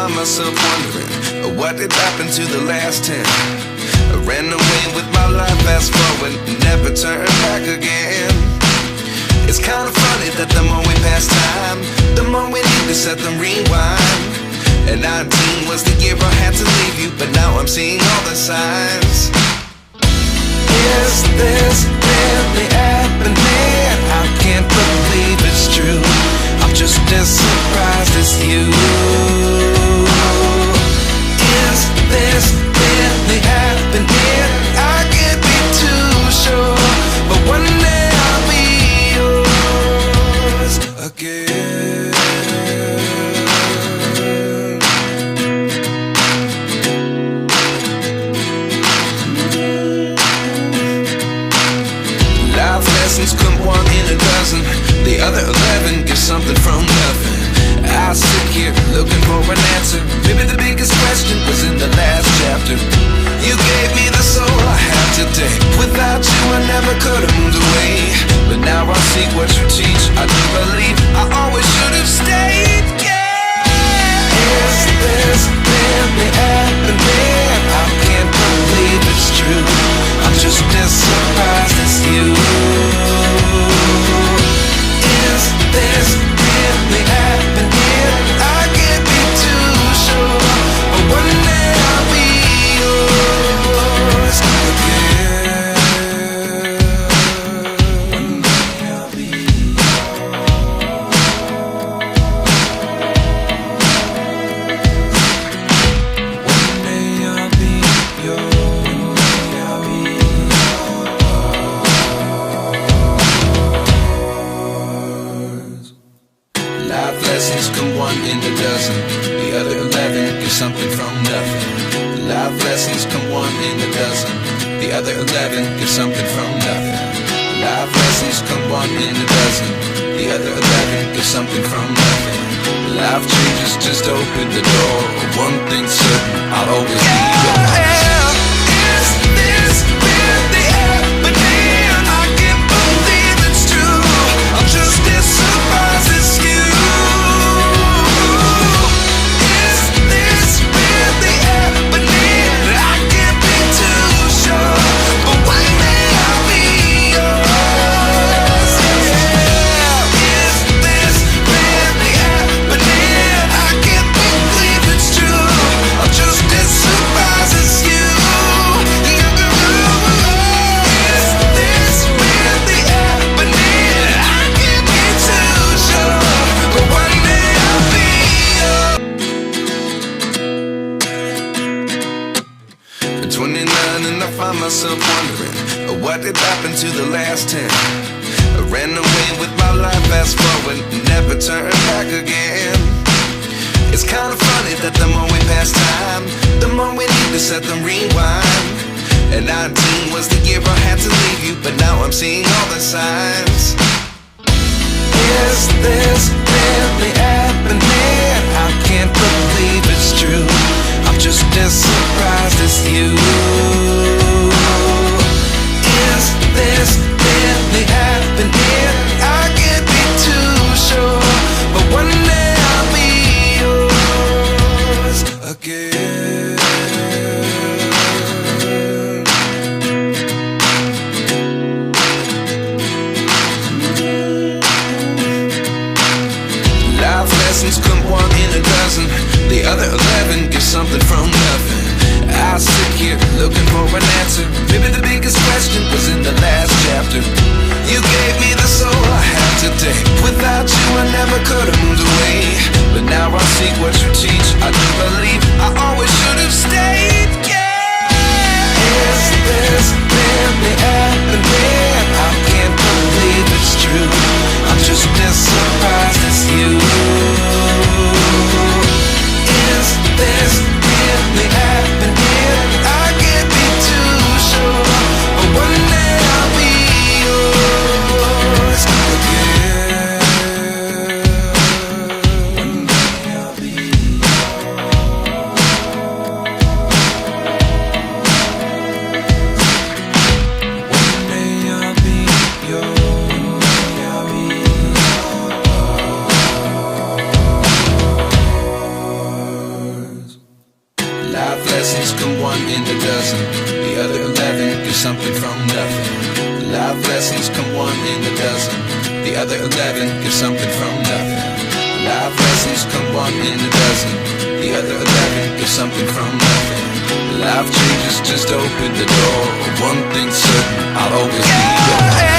find myself wondering, what did happen to the last 10? I ran away with my life, fast forward, never turn back again. It's kind of funny that the more we pass time, the more we need to set them rewind. And 19 was the year I had to leave you, but now I'm seeing all the signs. Is this really happening? I can't believe it's true. I'm just as surprised as you. Is this really happening? I can't be too sure, but one day I'll be yours again. Life lessons come one in a dozen, the other 11 get something from nothing. I sit here looking for an answer. Maybe the biggest question was in the last chapter. You gave me the soul I have today. Without you I never could have moved away, but now I see what you teach. I do believe I always should have stayed. Yeah. Is this really happening? I can't believe it's true. I'm just as surprised as you. Is this really happening? I can't be too sure, but one day I'll be yours again. One day I'll be One day I'll be yours. I'll be yours. Life lessons come one in a dozen, the other 11 get something from nothing. Life lessons come one in a dozen, the other 11 get something from nothing. Life lessons come one in a dozen, the other 11 get something from nothing. Life changes just open the door. One thing's certain, I'll always be yours. Is this really happening? I can't believe it's true. I'm just as surprised as you. Is this really happening? I can't be too sure, but one day I'll be yours. Yeah. Is this really happening? I can't believe it's true. I'm just as surprised as you. Is this really happening? I can't be too sure, but one day I'll be yours. At 29 and I find myself wondering, what did happen to the last 10? I ran away with my life, fast forward, never turn back again. It's kind of funny that the more we pass time, the more we need to set them rewind. And 19 was the year I had to leave you, but now I'm seeing all the signs. Is this really happening? I can't believe it's true. I'm just as surprised as you. Is this really happening? I can't be too sure, but one day I'll be yours again. Life lessons come one in a dozen, the other 11 get something from nothing. I sit here looking for an answer. Maybe the biggest question was in the last chapter. You gave me the soul I have today. Without you I never could have moved away, but now I see what you teach. I do believe I always should have stayed. Yeah. Is this really happening? I can't believe it's true. I'm just as surprised as you. Is this really happening? I can't be too sure, but one day I'll be yours again. One day I'll be yours. One day I'll one in a dozen. The other 11 get something from nothing. Life lessons come one in a dozen. The other 11 get something from nothing. Life lessons come one in a dozen. The other 11 get something from nothing. Life changes, just open the door. One thing's certain, I'll always be yours.